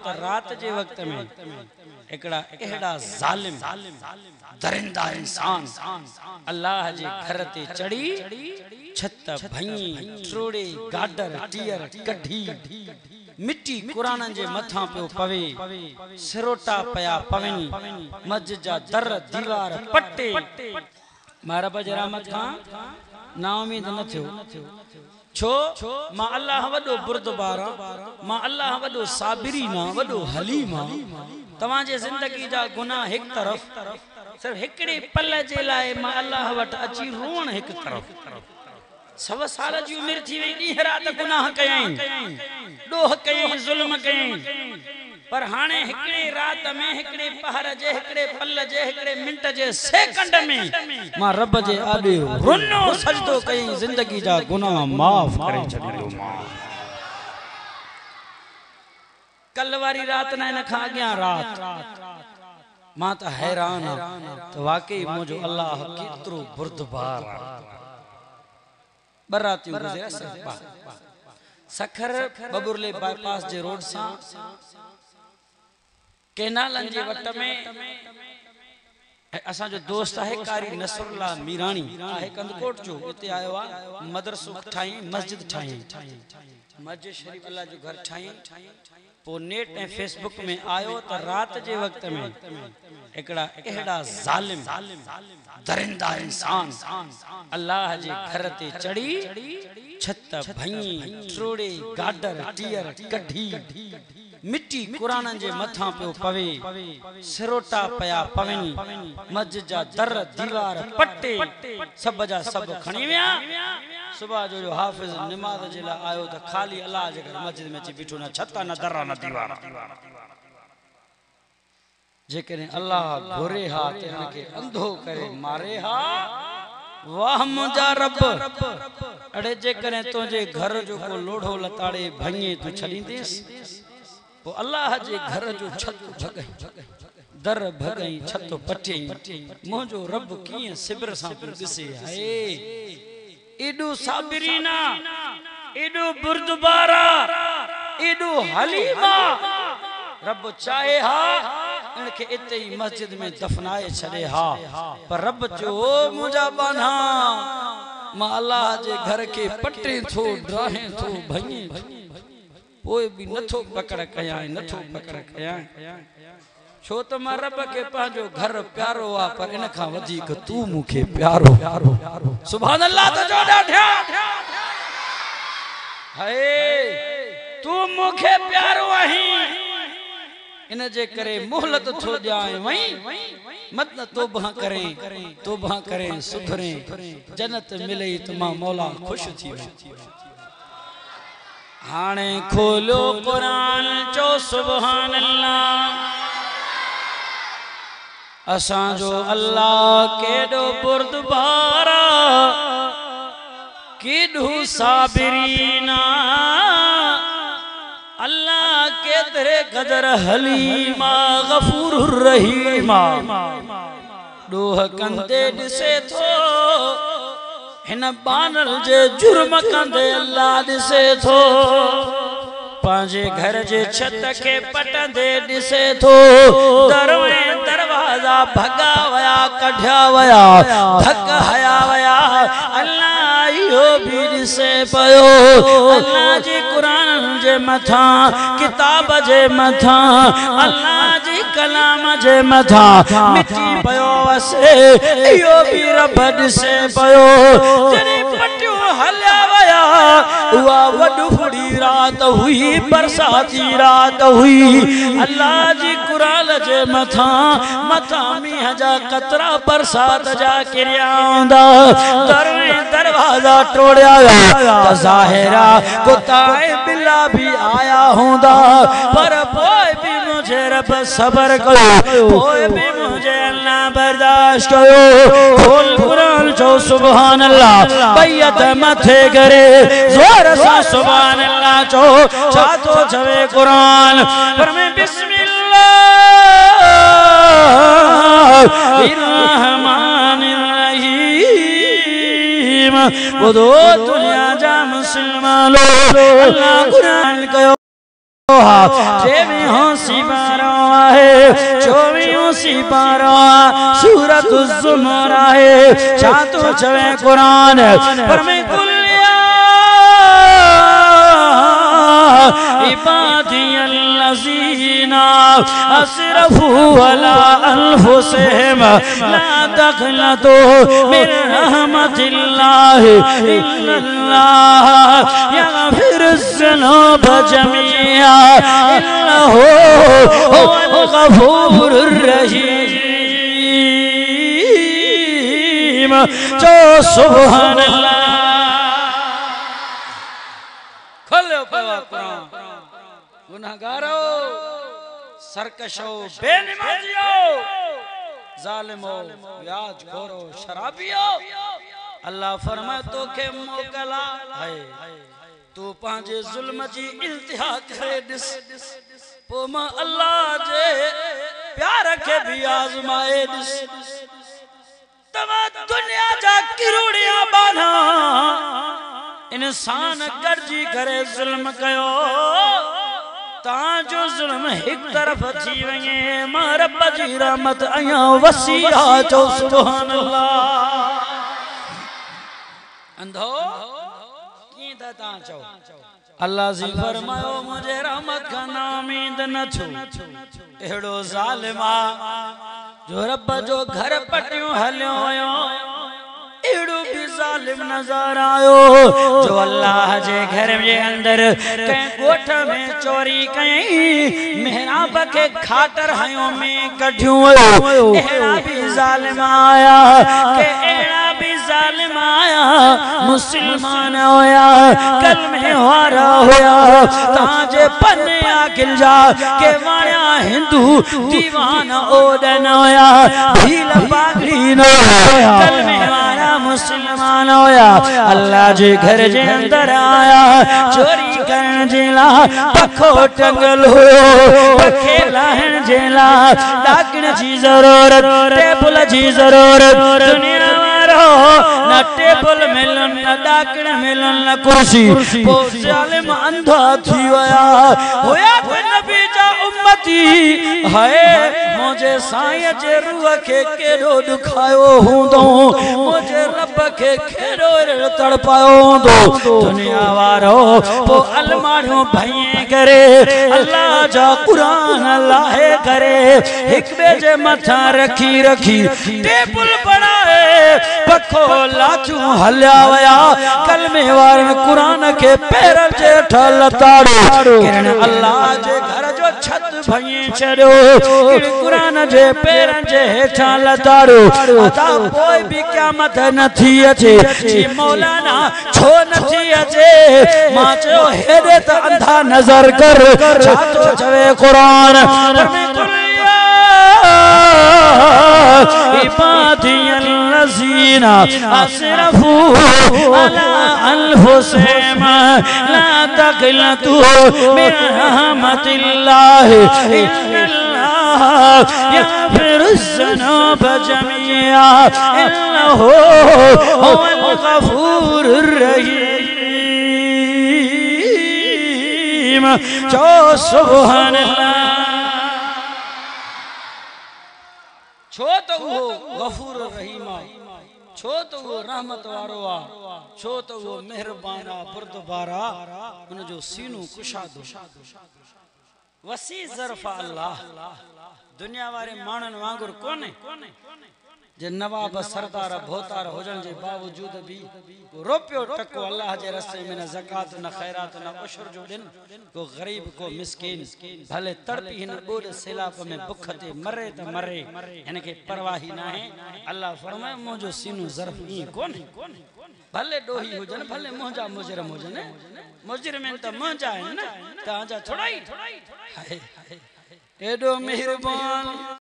तो रात जे वक्त में एकड़ा एड़ा जालिम दरिंदा इंसान अल्लाह जे घर ते चढ़ी छत भई ट्रोड़े गाडर टियर कढी मिट्टी कुरान जे मथा पे पवे सिरोटा पया पवन मस्जिद जा दर दीवार पट्टे मारा बज रहमत खां ना उम्मीद न थियो छो मां अल्लाह वडो बुर्दबार मां अल्लाह वडो साबिरी ना वडो हलीमा तवा जे जिंदगी जा गुनाह एक तरफ सिर्फ एकड़े पल जे लाए मां अल्लाह वट अची रोण एक तरफ 100 साल जी उम्र थी वई डी रात गुनाह कयई डोह कयई जुल्म कयई पर हाने एकड़े रात में एकड़े पहर जे एकड़े पल जे एकड़े मिनट जे सेकंड में मां रब जे आडे रुनो सजदो कयई जिंदगी जा गुनाह माफ करे छडियो मां कल वारी रात ना इन खा गया रात मां त हैरान तो वाकई मुजो अल्लाह केतरो बुर्दबार बराती गुजरा सखर बबुरले बाईपास जे रोड सा केनालन जे वट में असा जो दोस्त है कारी नसरुल्लाह मीरानी है कंदकोट जो इते आयो आ मदरसो ठाई मस्जिद ठाई मस्जिद शरीफ अल्लाह जो घर ठाई पो नेट ए फेसबुक में आयो तो रात जे वक्त में एकड़ा एड़ा जालिम दरिंदा इंसान अल्लाह जे घर ते चढ़ी छत भई ट्रोड़े गाडर टियर कढी मिट्टी कुरान जे मथा पे पवे सिरोटा पया पवन मस्जिद जा दर दीवार पट्टे सब जा सब खणी विया सुबह जो हाफिज नमाज जे ला आयो तो खाली अल्लाह जे घर मस्जिद में ची बिठो ना छता ना दर ना दीवार जे करे अल्लाह घोरे हा ते के अंधो करे मारे हा वाह मुजा रब अड़े जे करे तो जे घर जो को लोढ़ो लताड़े भंगे तू छलींदेस वो अल्लाह जे घर जो छत भगई दर भगई छत पटे मोजो रब किए सिबर सा दिसे हाय एडो साबिरीना एडो बुर्दबारा एडो हलीमा रब चाहे हा इनके इते ही मस्जिद में दफनाए छड़े हा पर रब जो मुजा बाना मां अल्लाह जे घर के पटे थो ड्राहे थो भई कोई भी नथो पकड़ कया नथो पकड़ कया छो त मां रब के पांजो घर प्यारो आ पर इन खां वधीक तू मुखे प्यारो सुभान अल्लाह तो जो ॾाढा हाय तू मुखे प्यारो आही इन जे करे मोहलत थो जाए वई मत तौबा करें सुधरे जन्नत मिले तो मां मौला खुश थी वई हाने खोलो कुरान चो सुभान अल्लाह असा जो अल्लाह केडो बुर्दबारा केडो साबिरीना अल्लाह के तेरे कदर हलीमा गफूरुर रहीमा डोह कंदे दिसे थो हिन बानल जे जुर्म कंदे अल्लाह दिसे थो पांजे घर जे छत के पटंदे दिसे थो दरवे दरवाजा भगा वया कढया वया धक हया वया अल्लाह यो भी दिसे पयो अल्लाह जी कुरान जे मथा किताब जे मथा अल्लाह जी कलाम जे मथा मिटी पयो वसे यो भी रब दिसे पयो जने पटियो हल्या वया वा वडुड़ी रात हुई बरसाती रात हुई अल्लाह जी कुरान जे मथा मीह जा कतरा बरसात जा किरिया आंदा दरवाजा तोड़या ज़ाहिरा कुत्ताए बिल्ला भी आया होंदा पर पोए भी मुझे रब सबर कयो पोए भी मुझे अल्लाह बर्दाश्त कयो खोल कुरान चो सुभान अल्लाह बैयत मथे करे जोर सा सुभान अल्लाह चो चातो छवे कुरान पर मैं बिस्मिल्लाहिर्रहमानिर्रहीम वो दो दुनिया जा मुसलमानो अल्लाह कुरान कयो हा 23 सिपारो आहे 24 सिपारो सूरत ज़ुमर आहे छा तो चवे कुरान पर मैं कुलिया इबादी अल्लज़ीना असरफू अला अनफुसिहिम ला तक़नतू मिन रहमतिल्लाह इन्नल्लाह यग़फिरुज़्ज़ुनूब जमीआ इन्नहु हुवल गफूरुर रहीम जो सुभान अल्लाह खोलो कुरान गुनाहगारो सरकशो बेनमाजियो जालिमो याज खोरो शराबियो अल्लाह फरमाए तो के मोकला है तू पांजे जुल्म जी इंतहा करे दिस पो मां अल्लाह जे प्यार के भी आजमाए दिस तमा दुनिया जा किरोड़िया बाना इंसान गर्जी करे जुल्म कयो ताजो जुल्म एक तरफ थी वने मां रब जी रहमत अया वसीया जो सुभान अल्लाह अंधो की दता चो अल्लाह जी फरमायो मुझे रहमत का नामीद न छो एड़ो जालिमा जो रब जो घर पटियो हलियो होयो एड़ो भी जालिम नजर आयो जो अल्लाह जे घर जे अंदर कहीं गोठ में चोरी कहीं मेहराब के खातर हयो में कढियो एड़ा भी जालिम आया के एड़ा भी जालिम आया मुसलमान होया कलमे वारा होया ताजे पन्ने आकिल जा के वाया हिंदू दीवाना ओडन होया भील पागड़ी न होया कलमे वारा मुसलमान होया अल्लाह जे घर जे अंदर आया चोरी करन जेला पखो टंगल हो पखे लाहन जेला डाकण जी जरूरत टेबल जी जरूरत दुनिया वारो न टेबल मिलन न डाकण मिलन न कुर्सी पो जालिम अंधा थी वया होया कोई नबी जा उम्मती है मुझे साईं जे रूह के केड़ो दुखायो हुंदो मुझे रब के केड़ो तड़पायो हुंदो दुनिया वारो पो अलमारियों भई करे अल्लाह जा कुरान लाहे करे एक बे जे मथा रखी रखी टेबल बनाए पखो लाचू हल्या वया कलमे वारन कुरान के पैर जे ठल ताड़ो किरण अल्लाह जे घर जो छत भई छड़ो किरण कुरान जे पैर जे हेठा लताड़ो अता कोई भी क़यामत न थी अचे जी मौलाना छो न थी अचे मां चो हेडे त अंधा नजर कर छा तो चवे कुरान इबादी अल्लज़ीना असरफू अला अनफुसिहिम ला तक़नतू मिन रहमतिल्लाह इन्नल्लाह यग़फिरुज़्ज़ुनूब जमीआ इन्नहु हुवल गफूरुर रहीम जो सुभान अल्लाह छो तो वो गफूर रहीमा छो तो वो रहमत वारो आ छो तो वो मेहरबाना बुर्दबारा उन जो सीनो कुशादो वसी ज़रफ़ा अल्लाह दुनिया वारे मानन वांगुर कोने जे नवाब सरदार भोतार होजन जे बावजूद भी रुपयो टको अल्लाह जे रस्ते में न ज़कात न खैरात न उशर जो दिन को गरीब को मिस्कीन भले तड़पी हिन बोड सिलाप में भुख ते मरे त मरे इनके परवाही ना है अल्लाह फरमाए मुझो सीनो ज़र्फ ई कोने भले डोही होजन भले मोजा मुजरम होजन मुजरम त मोजा है ना ताजा थोड़ा ही एडो मेहरबान